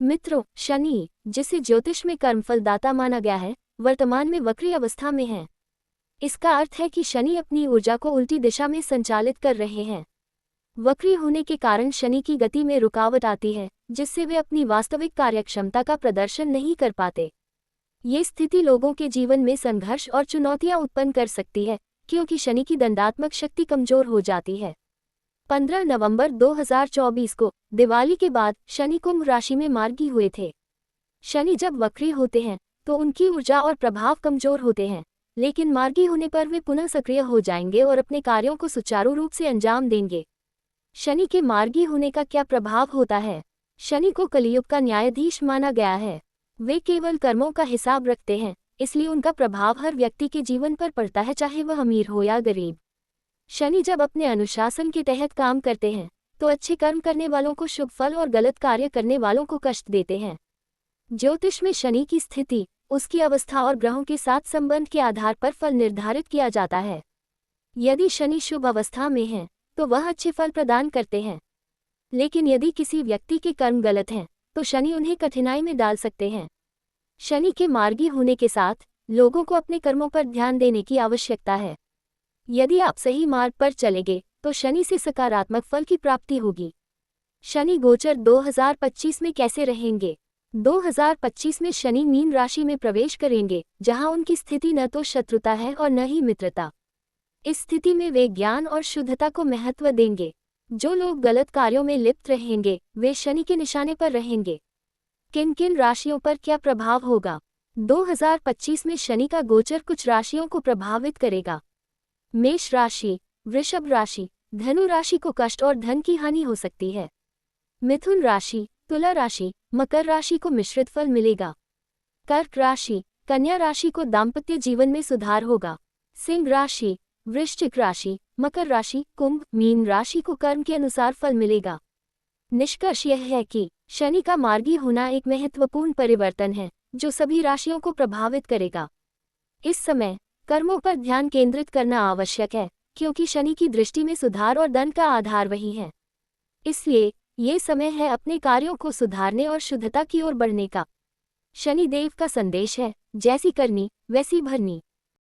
मित्रों, शनि, जिसे ज्योतिष में कर्मफलदाता माना गया है, वर्तमान में वक्री अवस्था में है। इसका अर्थ है कि शनि अपनी ऊर्जा को उल्टी दिशा में संचालित कर रहे हैं। वक्री होने के कारण शनि की गति में रुकावट आती है, जिससे वे अपनी वास्तविक कार्यक्षमता का प्रदर्शन नहीं कर पाते। ये स्थिति लोगों के जीवन में संघर्ष और चुनौतियां उत्पन्न कर सकती है, क्योंकि शनि की दंडात्मक शक्ति कमजोर हो जाती है। 15 नवंबर 2024 को दिवाली के बाद शनि कुंभ राशि में मार्गी हुए थे। शनि जब वक्री होते हैं तो उनकी ऊर्जा और प्रभाव कमजोर होते हैं, लेकिन मार्गी होने पर वे पुनः सक्रिय हो जाएंगे और अपने कार्यों को सुचारू रूप से अंजाम देंगे। शनि के मार्गी होने का क्या प्रभाव होता है? शनि को कलियुग का न्यायाधीश माना गया है। वे केवल कर्मों का हिसाब रखते हैं, इसलिए उनका प्रभाव हर व्यक्ति के जीवन पर पड़ता है, चाहे वह अमीर हो या गरीब। शनि जब अपने अनुशासन के तहत काम करते हैं तो अच्छे कर्म करने वालों को शुभ फल और गलत कार्य करने वालों को कष्ट देते हैं। ज्योतिष में शनि की स्थिति, उसकी अवस्था और ग्रहों के साथ संबंध के आधार पर फल निर्धारित किया जाता है। यदि शनि शुभ अवस्था में है तो वह अच्छे फल प्रदान करते हैं, लेकिन यदि किसी व्यक्ति के कर्म गलत हैं तो शनि उन्हें कठिनाई में डाल सकते हैं। शनि के मार्गी होने के साथ लोगों को अपने कर्मों पर ध्यान देने की आवश्यकता है। यदि आप सही मार्ग पर चलेंगे तो शनि से सकारात्मक फल की प्राप्ति होगी। शनि गोचर 2025 में कैसे रहेंगे? 2025 में शनि मीन राशि में प्रवेश करेंगे, जहां उनकी स्थिति न तो शत्रुता है और न ही मित्रता। इस स्थिति में वे ज्ञान और शुद्धता को महत्व देंगे। जो लोग गलत कार्यों में लिप्त रहेंगे वे शनि के निशाने पर रहेंगे। किन किन राशियों पर क्या प्रभाव होगा? 2025 में शनि का गोचर कुछ राशियों को प्रभावित करेगा। मेष राशि, वृषभ राशि, धनु राशि को कष्ट और धन की हानि हो सकती है। मिथुन राशि, तुला राशि, मकर राशि को मिश्रित फल मिलेगा। कर्क राशि, कन्या राशि को दाम्पत्य जीवन में सुधार होगा। सिंह राशि, वृश्चिक राशि, मकर राशि, कुंभ, मीन राशि को कर्म के अनुसार फल मिलेगा। निष्कर्ष यह है कि शनि का मार्गी होना एक महत्वपूर्ण परिवर्तन है जो सभी राशियों को प्रभावित करेगा। इस समय कर्मों पर ध्यान केंद्रित करना आवश्यक है, क्योंकि शनि की दृष्टि में सुधार और धन का आधार वही है। इसलिए ये समय है अपने कार्यों को सुधारने और शुद्धता की ओर बढ़ने का। शनि देव का संदेश है, जैसी करनी वैसी भरनी।